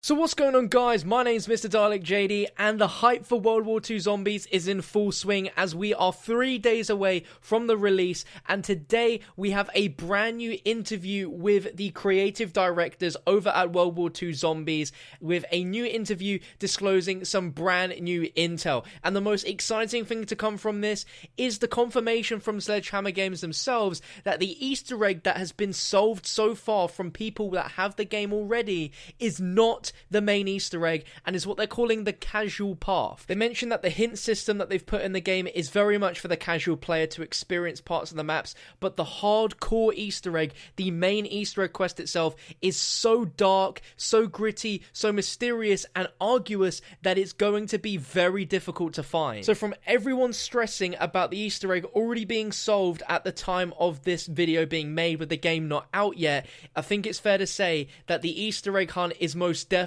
So what's going on, guys? My name's Mr. Dalek JD, and the hype for World War II Zombies is in full swing as we are 3 days away from the release, and today we have a brand new interview with the creative directors over at World War II Zombies, with a new interview disclosing some brand new intel. And the most exciting thing to come from this is the confirmation from Sledgehammer Games themselves that the Easter egg that has been solved so far from people that have the game already is not the main Easter egg, and is what they're calling the casual path. They mentioned that the hint system that they've put in the game is very much for the casual player to experience parts of the maps, but the hardcore Easter egg, the main Easter egg quest itself, is so dark, so gritty, so mysterious and arduous that it's going to be very difficult to find. So from everyone stressing about the Easter egg already being solved at the time of this video being made with the game not out yet, I think it's fair to say that the Easter egg hunt is most definitely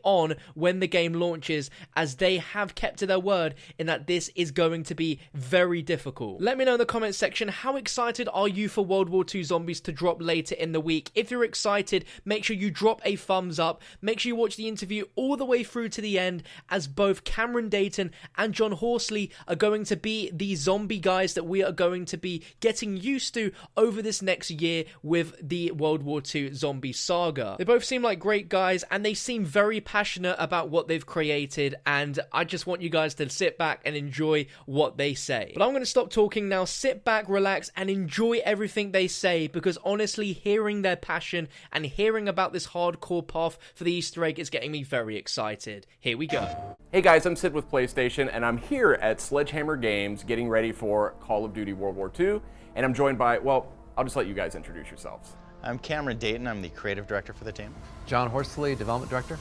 on when the game launches, as they have kept to their word in that this is going to be very difficult. Let me know in the comments section, how excited are you for World War II Zombies to drop later in the week? If you're excited, make sure you drop a thumbs up. Make sure you watch the interview all the way through to the end, as both Cameron Dayton and John Horsley are going to be the zombie guys that we are going to be getting used to over this next year with the World War II Zombie saga. They both seem like great guys, and they seem very passionate about what they've created, and I just want you guys to sit back and enjoy what they say. But I'm going to stop talking now, sit back, relax, and enjoy everything they say, because honestly, hearing their passion and hearing about this hardcore path for the Easter egg is getting me very excited. Here we go. Hey guys, I'm Sid with PlayStation, and I'm here at Sledgehammer Games getting ready for Call of Duty World War II, and I'm joined by, well, I'll just let you guys introduce yourselves. I'm Cameron Dayton. I'm the creative director for the team. John Horsley, development director.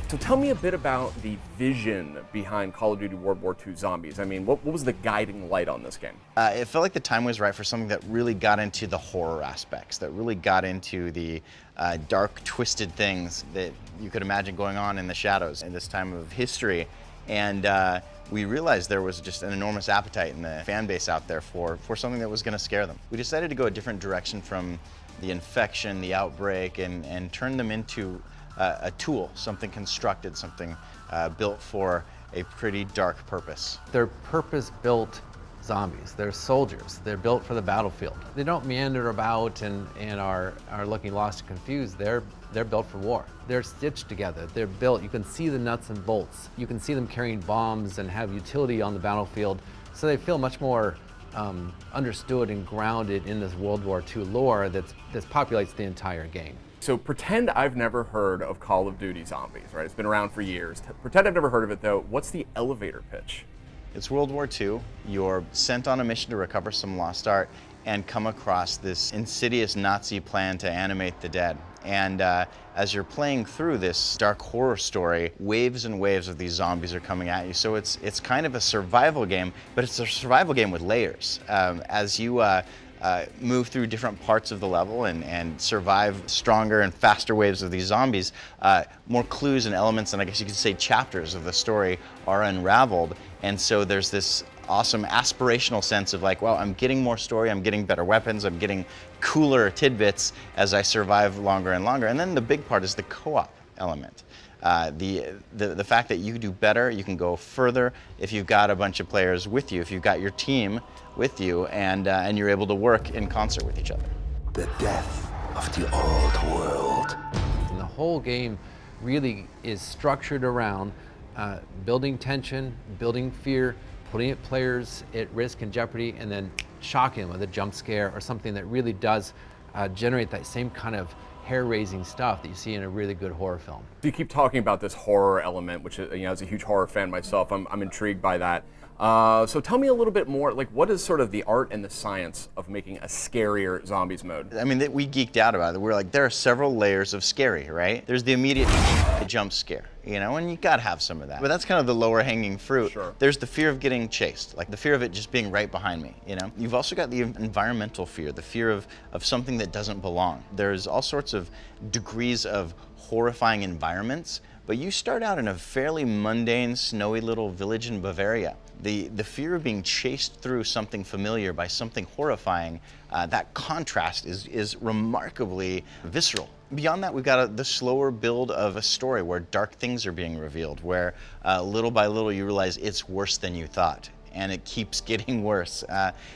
So tell me a bit about the vision behind Call of Duty World War II Zombies. I mean, what was the guiding light on this game? It felt like the time was right for something that really got into the horror aspects, that really got into the dark, twisted things that you could imagine going on in the shadows in this time of history. And we realized there was just an enormous appetite in the fan base out there for something that was going to scare them. We decided to go a different direction from the infection, the outbreak, and turn them into a tool, something constructed, something built for a pretty dark purpose. They're purpose-built zombies. They're soldiers. They're built for the battlefield. They don't meander about and are looking lost and confused. They're built for war. They're stitched together. They're built. You can see the nuts and bolts. You can see them carrying bombs and have utility on the battlefield. So they feel much more understood and grounded in this World War II lore that populates the entire game. So pretend I've never heard of Call of Duty Zombies, right? It's been around for years. Pretend I've never heard of it though. What's the elevator pitch? It's World War II. You're sent on a mission to recover some lost art and come across this insidious Nazi plan to animate the dead. And as you're playing through this dark horror story, waves and waves of these zombies are coming at you. So it's kind of a survival game, but it's a survival game with layers. As you move through different parts of the level and survive stronger and faster waves of these zombies, more clues and elements, and I guess you could say chapters of the story are unraveled. And so there's this awesome aspirational sense of like, well, I'm getting more story, I'm getting better weapons, I'm getting cooler tidbits as I survive longer and longer. And then the big part is the co-op element. The fact that you do better, you can go further if you've got a bunch of players with you, if you've got your team with you, and you're able to work in concert with each other. The death of the old world. And the whole game really is structured around building tension, building fear, putting players at risk and jeopardy, and then shocking them with a jump scare or something that really does generate that same kind of hair-raising stuff that you see in a really good horror film. You keep talking about this horror element, which, you know, as a huge horror fan myself, I'm intrigued by that. So tell me a little bit more, like, what is sort of the art and the science of making a scarier zombies mode? I mean, we geeked out about it. We're like, there are several layers of scary, right? There's the immediate jump scare, you know, and you gotta have some of that. But that's kind of the lower hanging fruit. Sure. There's the fear of getting chased, like the fear of it just being right behind me, you know? You've also got the environmental fear, the fear of something that doesn't belong. There's all sorts of degrees of horrifying environments, but you start out in a fairly mundane, snowy little village in Bavaria. the fear of being chased through something familiar by something horrifying, that contrast is remarkably visceral. Beyond that, we've got the slower build of a story where dark things are being revealed, where little by little you realize it's worse than you thought, and it keeps getting worse.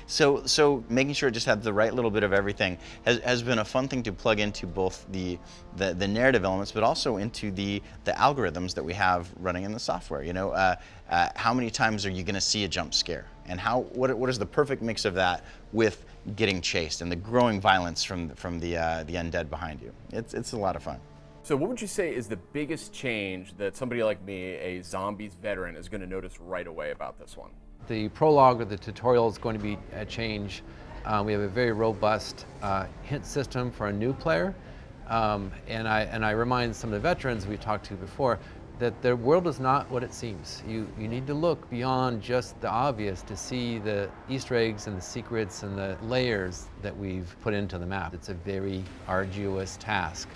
So making sure it just had the right little bit of everything has been a fun thing to plug into both the narrative elements, but also into the algorithms that we have running in the software. You know, how many times are you going to see a jump scare, and what is the perfect mix of that with getting chased and the growing violence from the undead behind you. It's a lot of fun. So what would you say is the biggest change that somebody like me, a zombies veteran, is going to notice right away about this one? The prologue or the tutorial is going to be a change. We have a very robust hint system for a new player, and I remind some of the veterans we talked to before that the world is not what it seems. You need to look beyond just the obvious to see the Easter eggs and the secrets and the layers that we've put into the map. It's a very arduous task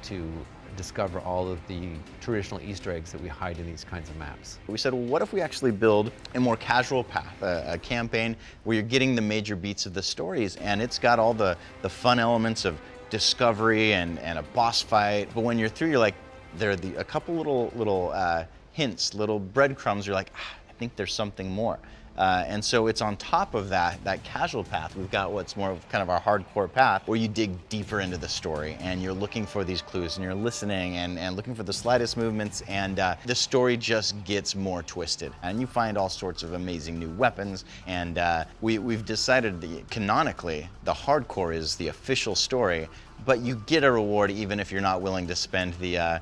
to discover all of the traditional Easter eggs that we hide in these kinds of maps. We said, well, what if we actually build a more casual path, a campaign where you're getting the major beats of the stories, and it's got all the fun elements of discovery and a boss fight, but when you're through, you're like, there are a couple little hints, little breadcrumbs. You're like, I think there's something more. And so it's on top of that casual path. We've got what's more of kind of our hardcore path, where you dig deeper into the story and you're looking for these clues and you're listening and looking for the slightest movements, and the story just gets more twisted. And you find all sorts of amazing new weapons. And we've decided that canonically, the hardcore is the official story, but you get a reward even if you're not willing to spend the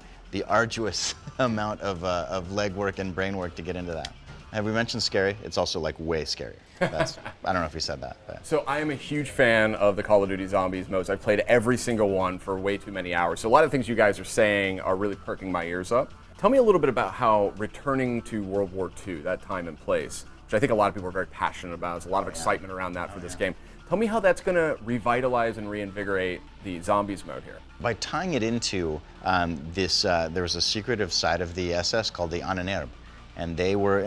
arduous amount of legwork and brain work to get into that. Have we mentioned scary? It's also like way scarier. I don't know if we said that. But. So I am a huge fan of the Call of Duty Zombies modes. I've played every single one for way too many hours. So a lot of things you guys are saying are really perking my ears up. Tell me a little bit about how returning to World War II, that time and place, which I think a lot of people are very passionate about. There's a lot of excitement around that for this game. Tell me how that's going to revitalize and reinvigorate the Zombies mode here. By tying it into there was a secretive side of the SS called the Ahnenerbe, and they were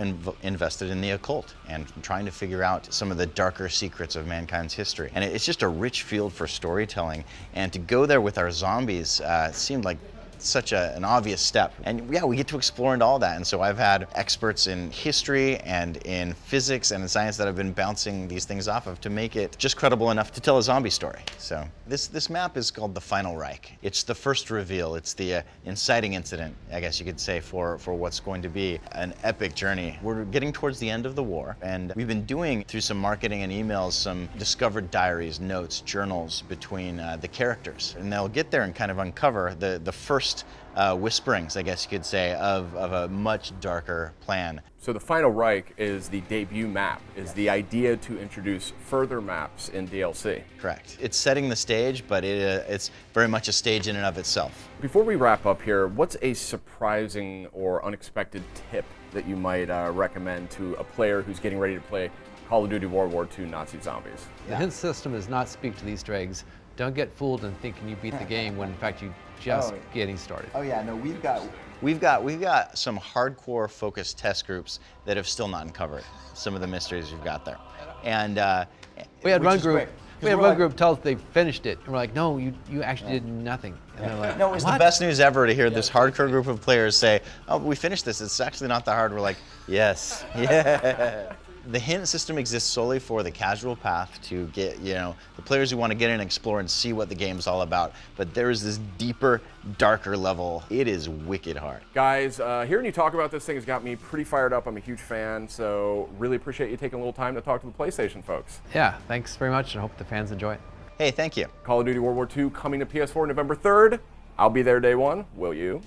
invested in the occult and trying to figure out some of the darker secrets of mankind's history. And it's just a rich field for storytelling, and to go there with our zombies seemed like such an obvious step. And yeah, we get to explore into all that. And so I've had experts in history and in physics and in science that have been bouncing these things off of to make it just credible enough to tell a zombie story. So this map is called the Final Reich. It's the first reveal. It's the inciting incident, I guess you could say, for what's going to be an epic journey. We're getting towards the end of the war, and we've been doing, through some marketing and emails, some discovered diaries, notes, journals between the characters. And they'll get there and kind of uncover the first whisperings, I guess you could say, of a much darker plan. So the Final Reich is the debut map, is the idea to introduce further maps in DLC. Correct. It's setting the stage, but it's very much a stage in and of itself. Before we wrap up here, what's a surprising or unexpected tip that you might recommend to a player who's getting ready to play Call of Duty World War II Nazi Zombies? The hint system does not speak to the Easter eggs. Don't get fooled in thinking you beat the game when in fact you just getting started. Oh yeah, no, we've got some hardcore focused test groups that have still not uncovered some of the mysteries we've got there. And we had one group. We had one group tell us they finished it, and we're like, no, you actually did nothing. And they're like, no, it was the best news ever to hear this hardcore group of players say, oh, we finished this. It's actually not that hard. We're like, yes, yeah. The hint system exists solely for the casual path to get, the players who want to get in and explore and see what the game's all about. But there is this deeper, darker level. It is wicked hard. Guys, hearing you talk about this thing has got me pretty fired up. I'm a huge fan, so really appreciate you taking a little time to talk to the PlayStation folks. Yeah, thanks very much, and I hope the fans enjoy it. Hey, thank you. Call of Duty World War II coming to PS4 November 3rd. I'll be there day one. Will you?